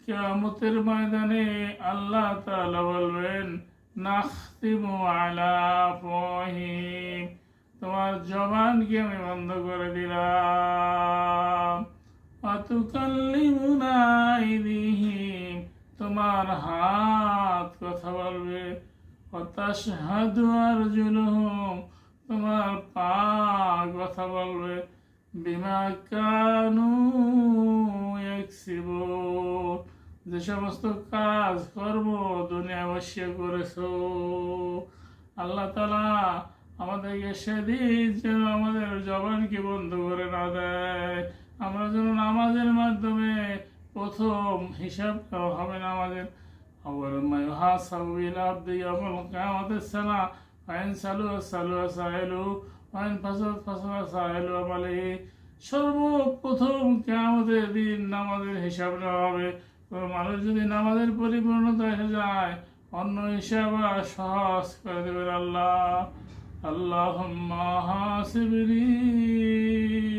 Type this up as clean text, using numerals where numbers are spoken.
কিয়ামতের ময়দানে আল্লাহ তাআলা বলবেন, নাখতিমু আলা আফওয়াহিম, তোমার জবানকে আমি বন্ধ করে দিলাম। ওয়া তুকাল্লিমুনা আইদিহিম, তোমার হাত কথা বলবে। ওয়া তাশহাদু আরজুলুহুম, তোমার পা কথা বলবে। বিমা কানু ইয়াকসিবুন, যে সমস্ত কাজ কর্ম দুনিয়া অবশ্যই করেছো। আল্লাহ তাআলা আমাদেরকে সেদিন যেন আমাদের জবানকে বন্ধ করে না দেয়। আমরা যেন নামাজের মাধ্যমে প্রথম হিসাব হবে নামাজের। أول ما يحاسب بالعبد يوم القيامة السنة فإن سألوا سائلوا وإن فسد سائلوا عمله, সর্বপ্রথম কিয়ামতের দিন নামাজের হিসাব নেওয়া হবে। মানুষ যদি নামাজের পরিপূর্ণতা এসে যায়, অন্য হিসাব সহজ করে দেবেন আল্লাহ। আল্লাহুম্মা হাসিবনি